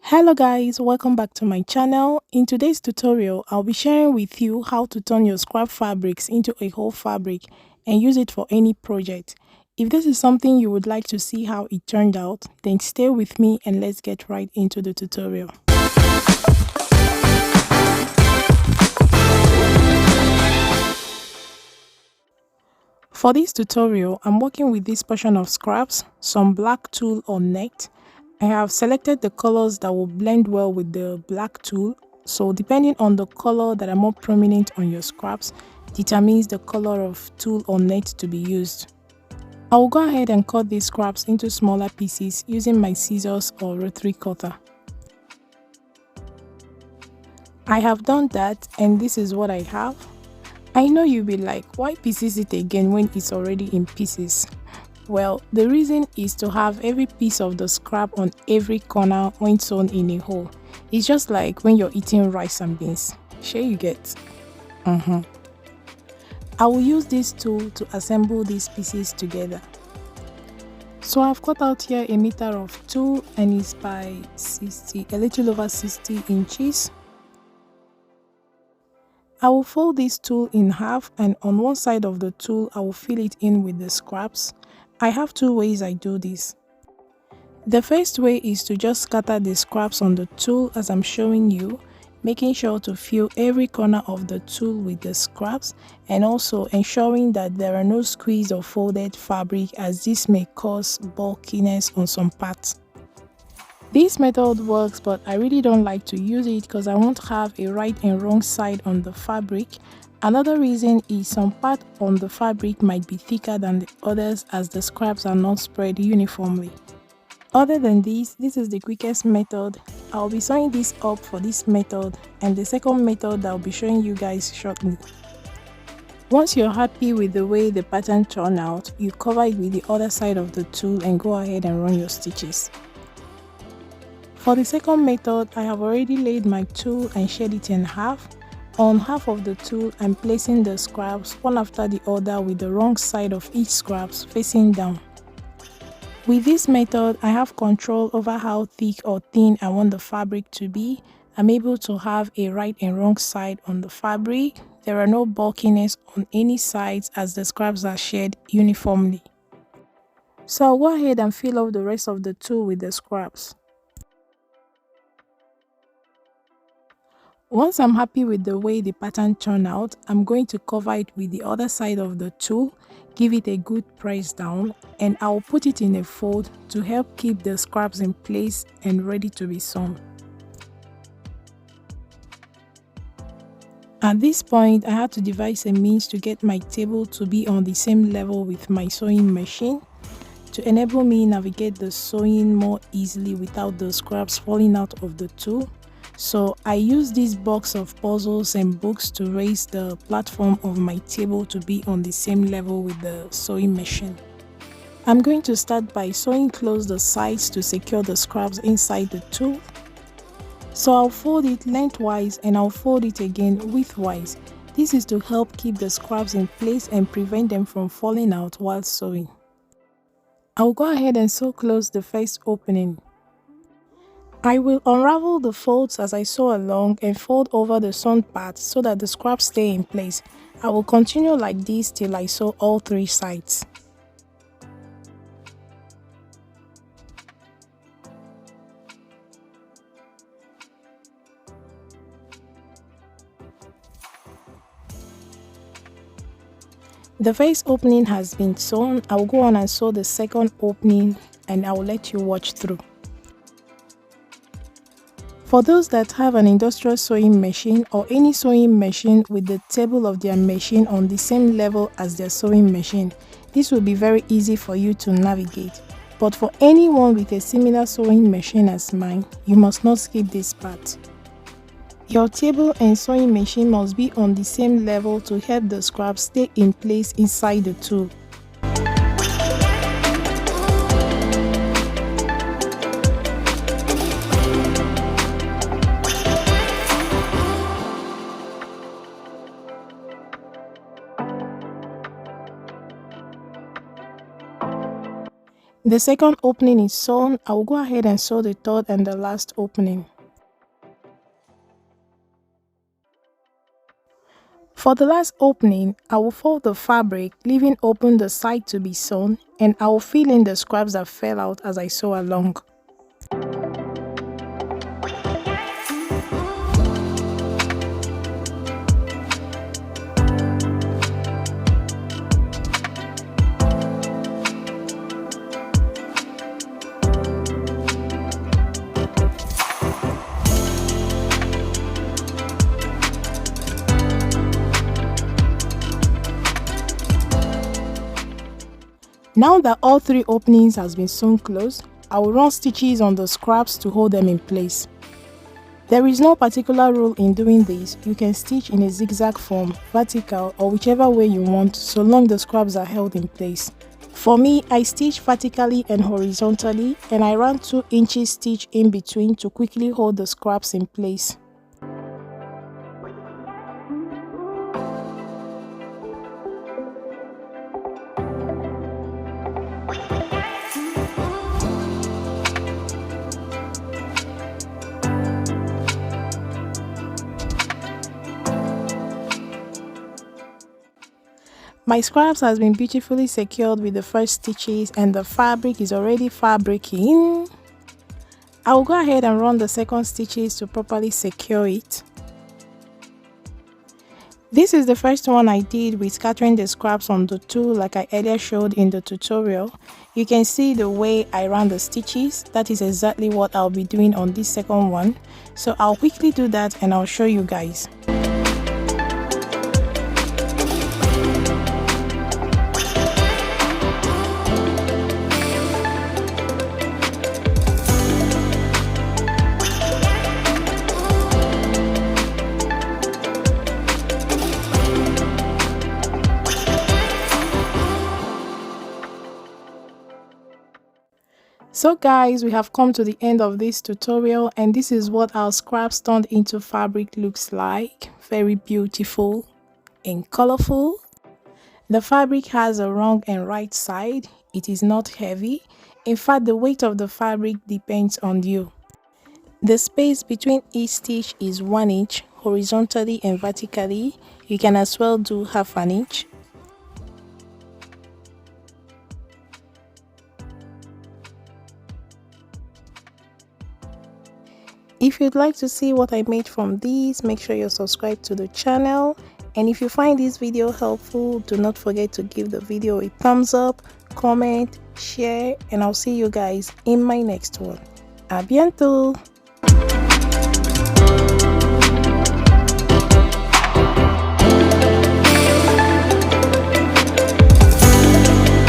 Hello guys, welcome back to my channel. In today's tutorial, I'll be sharing with you how to turn your scrap fabrics into a whole fabric and use it for any project. If this is something you would like to see how it turned out, then stay with me and let's get right into the tutorial. For this tutorial, I'm working with this portion of scraps, some black tulle or net. I have selected the colors that will blend well with the black tulle. So depending on the color that are more prominent on your scraps, determines the color of tulle or net to be used. I will go ahead and cut these scraps into smaller pieces using my scissors or rotary cutter. I have done that and this is what I have. I know you'll be like, why pieces it again when it's already in pieces? Well, the reason is to have every piece of the scrap on every corner when sewn in a hole. It's just like when you're eating rice and beans. Sure you get. I will use this tool to assemble these pieces together. So I've cut out here a meter of tulle and it's by a little over 60 inches. I will fold this tulle in half and on one side of the tulle I will fill it in with the scraps. I have two ways I do this. The first way is to just scatter the scraps on the tulle as I'm showing you, making sure to fill every corner of the tulle with the scraps and also ensuring that there are no squeeze or folded fabric as this may cause bulkiness on some parts. This method works, but I really don't like to use it because I won't have a right and wrong side on the fabric. Another reason is some part on the fabric might be thicker than the others as the scraps are not spread uniformly. Other than this is the quickest method. I'll be sewing this up for this method and the second method that I'll be showing you guys shortly. Once you're happy with the way the pattern turned out, you cover it with the other side of the tulle and go ahead and run your stitches. For the second method, I have already laid my tulle and shed it in half. On half of the tulle, I'm placing the scraps one after the other with the wrong side of each scraps facing down. With this method, I have control over how thick or thin I want the fabric to be. I'm able to have a right and wrong side on the fabric. There are no bulkiness on any sides as the scraps are shed uniformly. So I'll go ahead and fill up the rest of the tulle with the scraps. Once I'm happy with the way the pattern turned out, I'm going to cover it with the other side of the tulle, give it a good press down, and I'll put it in a fold to help keep the scraps in place and ready to be sewn. At this point, I had to devise a means to get my table to be on the same level with my sewing machine to enable me navigate the sewing more easily without the scraps falling out of the tulle. So I use this box of puzzles and books to raise the platform of my table to be on the same level with the sewing machine. I'm going to start by sewing close the sides to secure the scraps inside the tulle. So I'll fold it lengthwise and I'll fold it again widthwise. This is to help keep the scraps in place and prevent them from falling out while sewing. I'll go ahead and sew close the first opening. I will unravel the folds as I sew along and fold over the sewn parts so that the scraps stay in place. I will continue like this till I sew all three sides. The first opening has been sewn. I will go on and sew the second opening and I will let you watch through. For those that have an industrial sewing machine or any sewing machine with the table of their machine on the same level as their sewing machine, this will be very easy for you to navigate. But for anyone with a similar sewing machine as mine, you must not skip this part. Your table and sewing machine must be on the same level to help the scraps stay in place inside the tulle. The second opening is sewn. I will go ahead and sew the third and the last opening. For the last opening, I will fold the fabric, leaving open the side to be sewn, and I will fill in the scraps that fell out as I sew along. Now that all three openings has been sewn closed, I will run stitches on the scraps to hold them in place. There is no particular rule in doing this. You can stitch in a zigzag form, vertical, or whichever way you want, so long the scraps are held in place. For me, I stitch vertically and horizontally, and I ran 2 inches stitch in between to quickly hold the scraps in place. My scraps has been beautifully secured with the first stitches and the fabric is already fabricking. I will go ahead and run the second stitches to properly secure it. This is the first one I did with scattering the scraps on the tool like I earlier showed in the tutorial. You can see the way I ran the stitches. That is exactly what I'll be doing on this second one. So I'll quickly do that and I'll show you guys. So guys, we have come to the end of this tutorial and this is what our scraps turned into fabric looks like. Very beautiful and colorful. The fabric has a wrong and right side. It is not heavy. In fact, the weight of the fabric depends on you. The space between each stitch is 1 inch horizontally and vertically. You can as well do half an inch. If you'd like to see what I made from these, make sure you're subscribed to the channel. And if you find this video helpful, do not forget to give the video a thumbs up, comment, share, and I'll see you guys in my next one. A bientôt!